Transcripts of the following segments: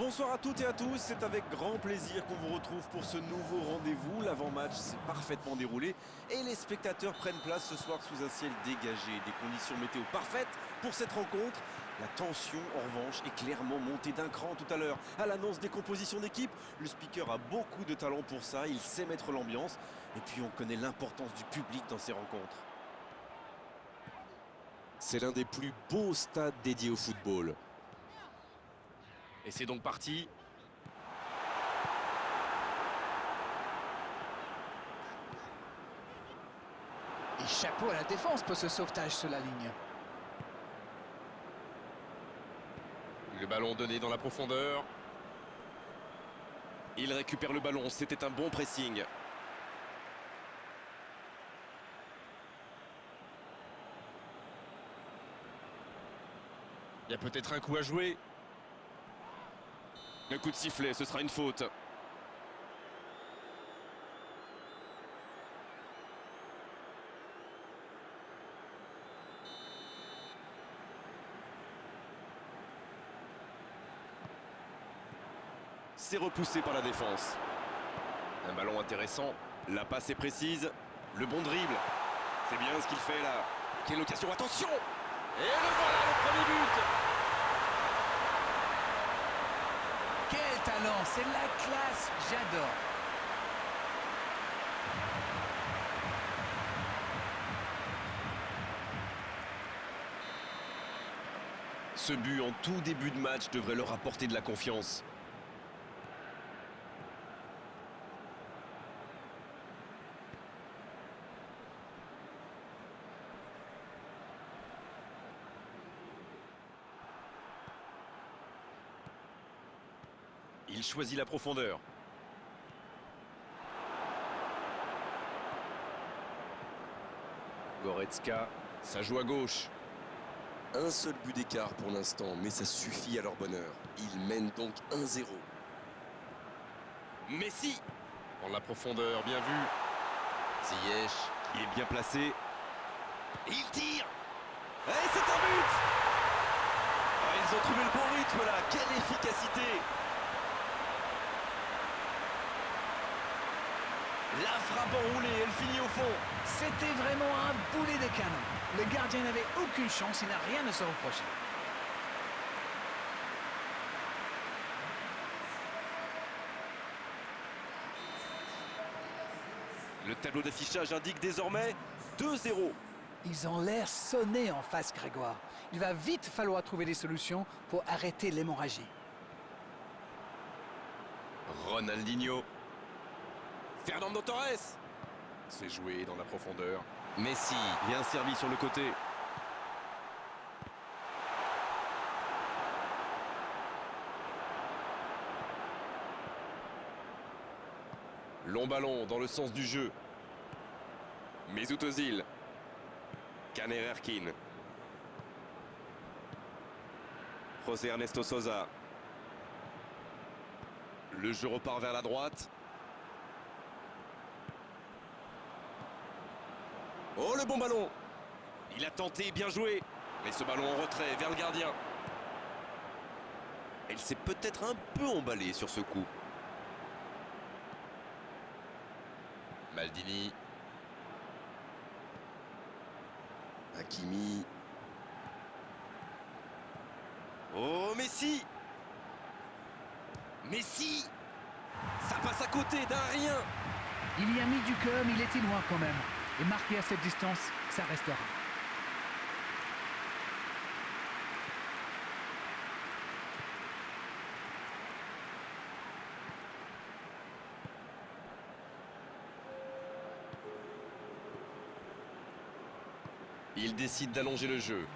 Bonsoir à toutes et à tous, c'est avec grand plaisir qu'on vous retrouve pour ce nouveau rendez-vous. L'avant-match s'est parfaitement déroulé et les spectateurs prennent place ce soir sous un ciel dégagé. Des conditions météo parfaites pour cette rencontre. La tension, en revanche, est clairement montée d'un cran tout à l'heure. À l'annonce des compositions d'équipe, le speaker a beaucoup de talent pour ça, il sait mettre l'ambiance. Et puis on connaît l'importance du public dans ces rencontres. C'est l'un des plus beaux stades dédiés au football. Et c'est donc parti. Et chapeau à la défense pour ce sauvetage sur la ligne. Le ballon donné dans la profondeur. Il récupère le ballon, c'était un bon pressing. Il y a peut-être un coup à jouer. Un coup de sifflet, ce sera une faute. C'est repoussé par la défense. Un ballon intéressant. La passe est précise. Le bon dribble. C'est bien ce qu'il fait là. Quelle occasion, attention! Et le voilà, le premier but! Quel talent, c'est la classe, j'adore. Ce but en tout début de match devrait leur apporter de la confiance. Il choisit la profondeur. Goretzka, ça joue à gauche. Un seul but d'écart pour l'instant, mais ça suffit à leur bonheur. Ils mènent donc 1-0. Messi, en la profondeur, bien vu. Ziyech, il est bien placé. Il tire. Et c'est un but. Ah, ils ont trouvé le bon rythme là. Quelle efficacité. La frappe enroulée, elle finit au fond. C'était vraiment un boulet de canon. Le gardien n'avait aucune chance, il n'a rien à se reprocher. Le tableau d'affichage indique désormais 2-0. Ils ont l'air sonnés en face, Grégoire. Il va vite falloir trouver des solutions pour arrêter l'hémorragie. Ronaldinho. Fernando Torres. C'est joué dans la profondeur. Messi, bien servi sur le côté. Long ballon dans le sens du jeu. Mesut Özil. Caner Erkin. José Ernesto Sosa. Le jeu repart vers la droite. Oh, le bon ballon! Il a tenté, bien joué. Mais ce ballon en retrait vers le gardien. Elle s'est peut-être un peu emballée sur ce coup. Maldini. Hakimi. Oh, Messi! Messi! Ça passe à côté d'un rien. Il y a mis du cœur, mais il était loin quand même. Et marqué à cette distance, ça restera. Il décide d'allonger le jeu.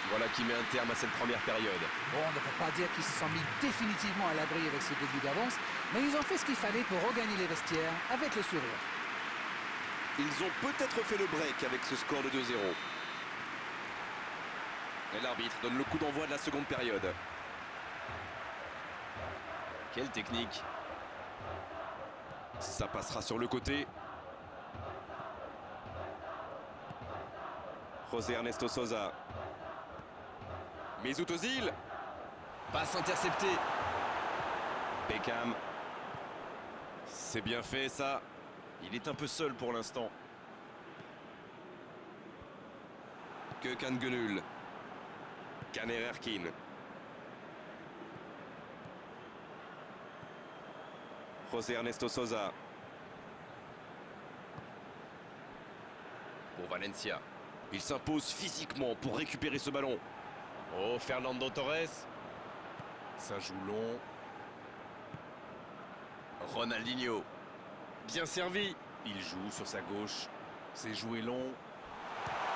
Voilà qui met un terme à cette première période. Bon, on ne peut pas dire qu'ils se sont mis définitivement à l'abri avec ce début d'avance, mais ils ont fait ce qu'il fallait pour regagner les vestiaires avec le sourire. Ils ont peut-être fait le break avec ce score de 2-0. Et l'arbitre donne le coup d'envoi de la seconde période. Quelle technique! Ça passera sur le côté. José Ernesto Sosa. Mesut Özil. Passe interceptée. Beckham. C'est bien fait ça. Il est un peu seul pour l'instant. Gökhan Gönül. Caner Erkin. José Ernesto Sosa. Pour Valencia. Il s'impose physiquement pour récupérer ce ballon. Oh, Fernando Torres. Ça joue long. Ronaldinho. Bien servi. Il joue sur sa gauche. C'est joué long.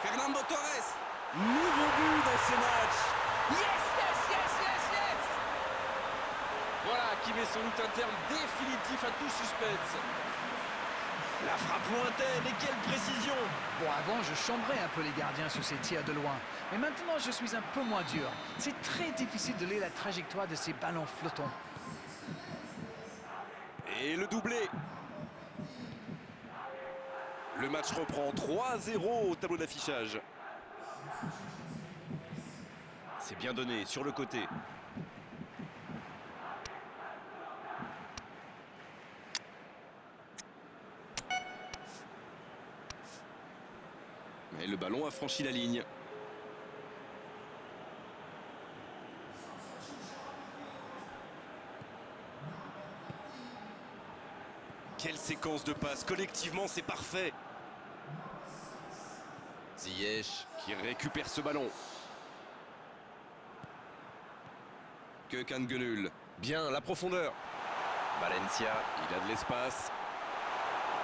Fernando Torres. Nouveau but dans ce match. Yes, yes, yes, yes, yes. Voilà qui met sans doute un terme définitif à tout suspense. La frappe lointaine et quelle précision. Bon, avant, je chambrais un peu les gardiens sur ces tirs de loin. Mais maintenant, je suis un peu moins dur. C'est très difficile de lire la trajectoire de ces ballons flottants. Et le doublé. Le match reprend 3-0 au tableau d'affichage. C'est bien donné sur le côté. Mais le ballon a franchi la ligne. Quelle séquence de passes. Collectivement, c'est parfait. Ziyech. Qui récupère ce ballon. Gökhan Gönül. Bien, la profondeur. Valencia. Il a de l'espace.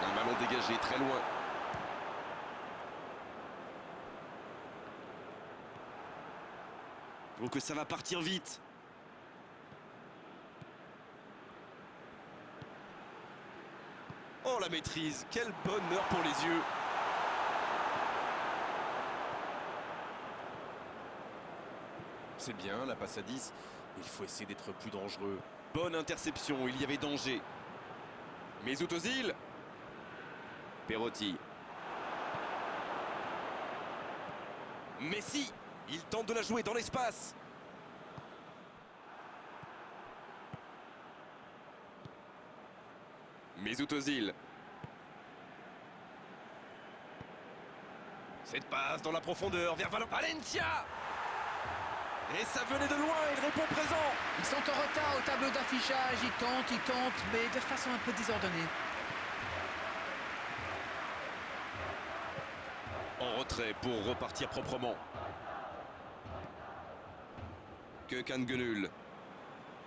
Un ballon dégagé très loin. Oh, que ça va partir vite. Oh, la maîtrise. Quel bonheur pour les yeux. C'est bien, la passe à 10. Il faut essayer d'être plus dangereux. Bonne interception, il y avait danger. Mesut Özil. Perotti. Messi. Il tente de la jouer dans l'espace. Mesut Özil. Cette passe dans la profondeur vers Valencia. Et ça venait de loin, il répond présent. Ils sont en retard au tableau d'affichage. Ils tentent, mais de façon un peu désordonnée. En retrait pour repartir proprement. Gökhan Gönül.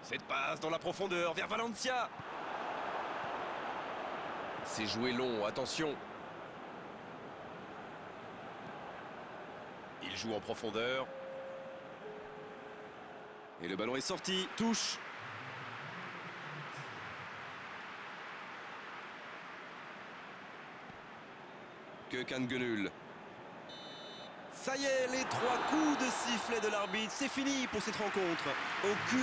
Cette passe dans la profondeur vers Valencia. C'est joué long, attention. Il joue en profondeur. Et le ballon est sorti, touche. Gökhan Gönül. Ça y est, les 3 coups de sifflet de l'arbitre, c'est fini pour cette rencontre. Aucune